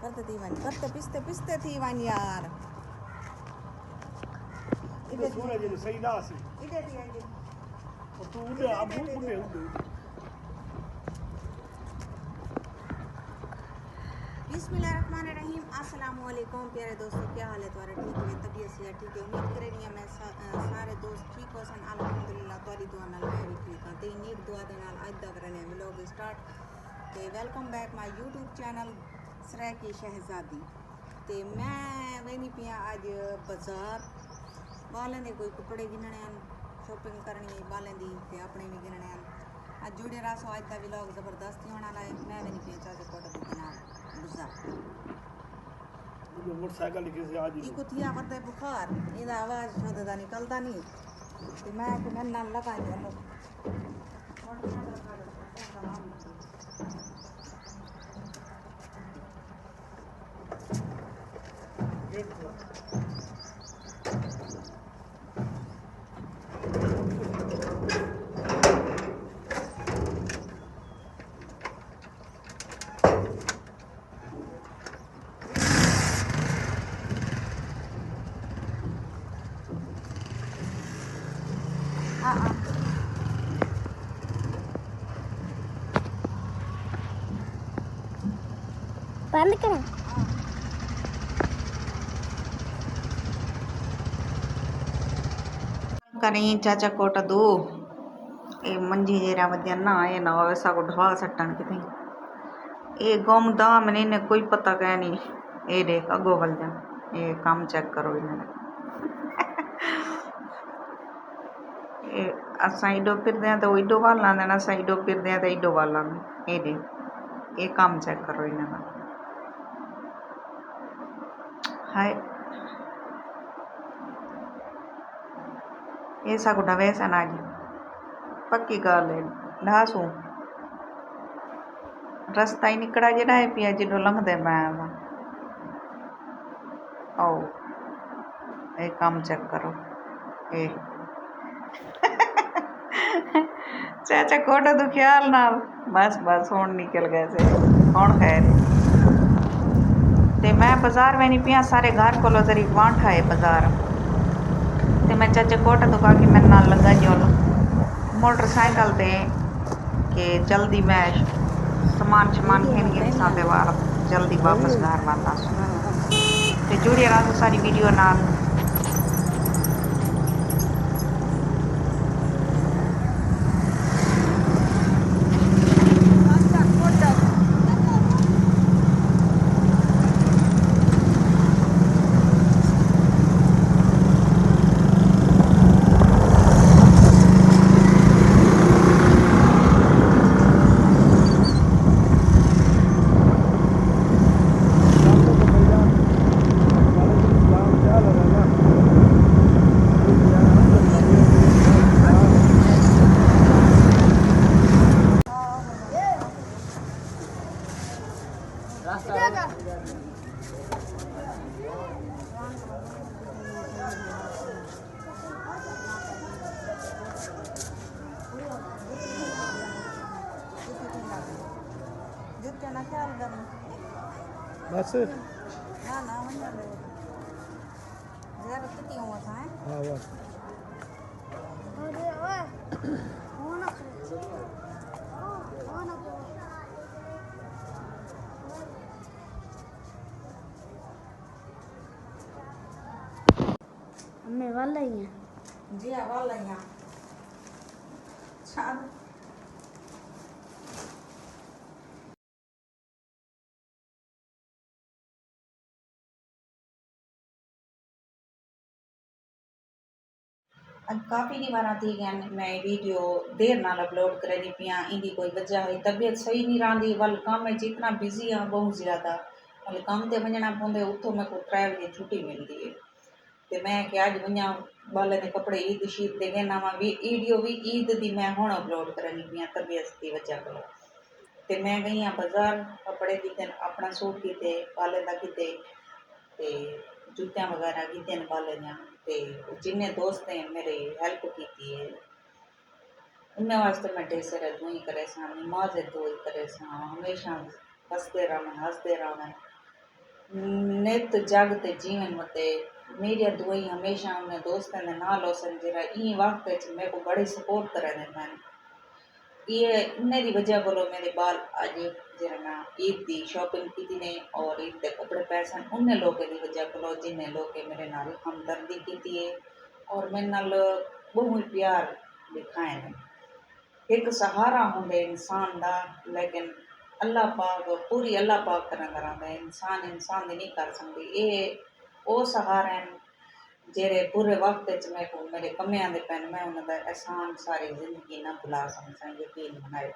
करते पिसते पिसते थी वन यार इधर सोने जे सही ना सी इधर थी इधर और तू उधर अब उधर बिस्मिल्लाहिर्रहमानिर्रहीम अस्सलाम वालेकुम प्यारे दोस्तों, क्या हाल है तुम्हारा? ठीक है, तबीयत से ठीक है। उम्मीद करे रही मैं सारे दोस्त ठीक हो सन। अल्हम्दुलिल्लाह तुम्हारी दुआ नाल मैं भी ठीक हां। ते नीक दुआ दे नाल अज दा करने व्लॉग स्टार्ट। ते welcome back my YouTube channel सरा की शहजादी। ते मैं वेनी पिया अज बाजार बालें दे कोई कपड़े गिनने शॉपिंग करनी बालें दी ते अपने भी गिनने अज जुड़े रहो। अज दा व्लॉग जबरदस्त होने वाला है। मैं वेनी पिया चाचे कोट दे नाल बाजार मोटरसाइकिल लिखे से आज इको थिया करता है बुखार इदा आवाज शोध दा निकलता नहीं ते मैं कि मैं नाल लगा दे लो बंद करें करें चाचा कोट दो ए मंजी जेरा वद्या ना आए ना वैसा को ढवा सट्टन किते ए गुम दाम ने कोई पता कह नहीं। ए देख अगो वल जा ए काम चेक करो इन्हें ए असा इडो फिरदे हैं तो इडो वाल लांदे ना, असा इडो फिरदे हैं तो इडो वाल लांदे। ए देख ए काम चेक करो इन्हें ना हाय ये सा को ढवे सा ना जी पक्की गल है ढासू रास्ता ही निकड़ा जेड़ा है पिया जो लंघदे मैं ओ ए काम चेक करो ए चाचा कोटा तो ख्याल नाल बस बस हुण निकल गए से हुण खैर ते मैं बाजार में नहीं पिया सारे घर कोलो तरी वांठा है बाजार ते मैं चाचा कोटा तो आके मैं नाल लगा जो मोटरसाइकिल ते के जल्दी मैं सामान खेन के साथे वार जल्दी वापस घर वाला ते जुड़े रहो सारी वीडियो नाल। बस ना ना वन्या ले जरा कितनी हो था है हां बस अरे ओए कौन हमें वाला ही है जी वाला यहाँ चार काफ़ी दीवार थी गए मैं वीडियो देर नाल अपलोड करनी पिया इंदी कोई वजह है तबीयत सही नहीं रही वल कम है जितना बिजी हाँ बहुत ज़्यादा वल कम ते वजना पौंदे उतो मैं को 3 बजे छुट्टी मिलती है तो मैं कि अज वजा बाले के कपड़े ईद शीद दे गए नवा वीडियो भी ईद दी मैं हुण अपलोड करनी पिया तबीयत की वजह को तो मैं गई हाँ बाजार कपड़े किते अपना सूट किते बाले का किते ते जुत्तियां वगैरह किते बाले दियां ते जिन्ने दोस्त ने मेरी हेल्प की है उन्हें वास्ते मैं ढेर दुई करे सा नमाज दुई करे सा हमेशा हंसते रहें नित जागते जीवन मते मेरी दुआई हमेशा उन्हें दोस्तों ने नाल होसन जरा ई वक्त मेरे को बड़ी सपोर्ट करे ने ये इन्हें दी वजह बोलो मेरे बाल आज जरा ना ईद दी शॉपिंग की थी ने और ईद के कपड़े पैसे उन्हें लोगों की वजह बोलो जिन्हें लोग मेरे नाल हमदर्दी की थी और मेरे नाल बहुत प्यार दिखाए ने एक सहारा होंदे इंसान दा लेकिन अल्लाह पाक पूरी अल्लाह पाक करन करांदा इंसान दी नहीं कर सकदी ये ओ सहारा हैं जेरे पूरे वक्त च मैं को मेरे कम्मे आंदे पैन मैं उन्हां दा एहसान सारी जिंदगी ना भुला सकदा यकीन बनाए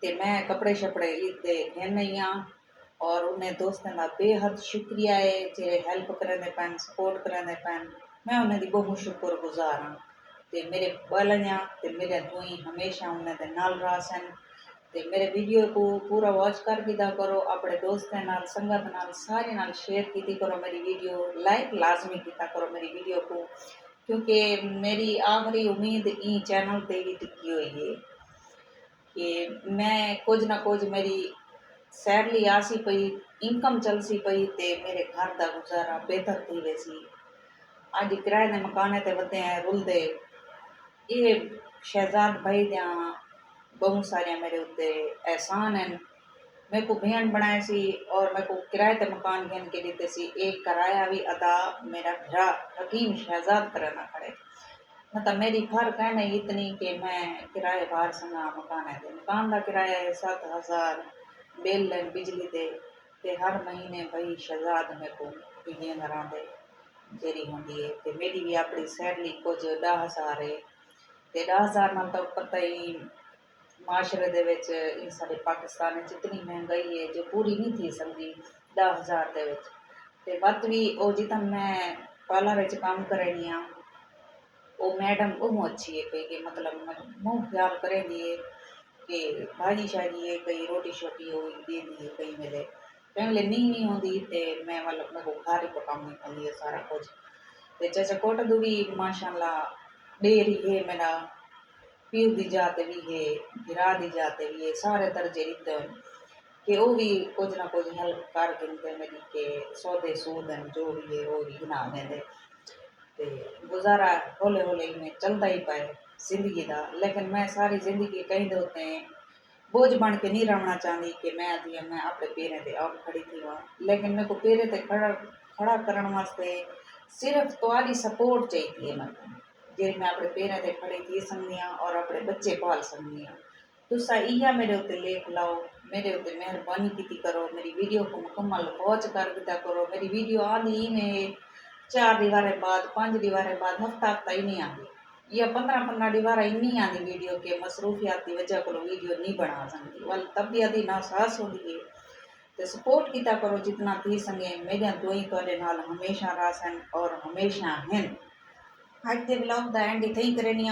ते मैं कपड़े शपड़े ईद दे घेने ही और उन्हें दोस्तों का बेहद शुक्रिया है जेरे हेल्प करने पैन सपोर्ट करने पैन मैं उन्हें दी बहुत शुक्रगुजार हाँ ते मेरे बालियां ते मेरे दुई हमेशा उन्हें दे नाल रासन ते मेरे वीडियो को पूरा वॉच कर दिया करो अपने दोस्तों नाल संगत नाल सारे नाल शेयर की करो मेरी वीडियो लाइक लाजमी किया करो मेरी वीडियो को क्योंकि मेरी आखिरी उम्मीद ई चैनल पे भी टिकी हुई है कि मैं कुछ ना कुछ मेरी सैलरी आसी पई इनकम चलसी पई ते मेरे घर का गुजारा बेहतर थी वैसी अज किराए के मकाने ते वधे हैं रुलदे ये शहजाद भाई दियां बहुत सारिया मेरे उत्ते एहसान हैं मेरे को भेड़ बनाए सी और मेरे को किराए ते मकान घेन के देते सी एक किराया भी अदा मेरा भरा हकीम शहजाद करना खड़े मतलब मेरी फर्क है नहीं इतनी कि मैं किराए बाहर संगा मकान है मकान का किराया है 7,000 बिल बिजली दे ते हर महीने भाई शहजाद मेरे को बिजली घर दे जेरी होंगी है ते मेरी भी अपनी सैलरी कुछ 10,000 है ते 10,000 नाल तो पता ही माशरे दे विच साडे पाकिस्तान में इतनी महंगाई है जो पूरी नहीं थी सकती 10,000 दे विच ते वत भी ओ जितना मैं पार्लर विच काम करनी हाँ वो मैडम बहुत अच्छी है कि मतलब मुँह ख्याल करेंगी है कि भाजी शाजी है कहीं रोटी शोटी हो दे दी है कहीं मेरे पहले नहीं होती तो मैं मतलब मेरे को घर ही पकानी पड़ी है सारा कुछ तो जैसे कोट दू भी माशाल्लाह डेरी है मेरा पीर दी जाते भी है गिरा दी जाते भी है सारे दर्जे रिश्ते हैं कि वो भी कुछ ना कुछ हेल्प कर देते मेरी के सौदे सूद हैं जो भी है वो भी बना देंगे ते गुजारा हौले हौले में चलता ही पाए जिंदगी का लेकिन मैं सारी जिंदगी कहीं दे होते हैं बोझ बन के नहीं रहना चाहती कि मैं अपने पैरों पर आप खड़ी थी वहाँ लेकिन मेरे को पैरों पर खड़ा करने वास्ते सिर्फ तुम्हारी सपोर्ट चाहिए है मैं जे मैं अपने पैरों पर खड़ी थी सकती हाँ और अपने बच्चे पाल सकती हाँ तुसा इया मेरे उत्ते लेख लाओ मेरे उत्ते मेहरबानी की करो मेरी वीडियो को मुकम्मल वॉच कर दिया करो मेरी वीडियो आनी में 4 दीवारें बाद 5 दीवारें बाद हफ्ता ही नहीं आती या 15 दीवार इन्नी आती वीडियो के मसरूफियात की वजह को वीडियो नहीं बना सकती वाल तबीयत ही नासास होती है तो सपोर्ट किया करो जितना थी सके मेरे दुआई तुहाडे नाल हमेशा रासन और हमेशा हैं अज के ब्लॉग का एंड इत्थे ही करनी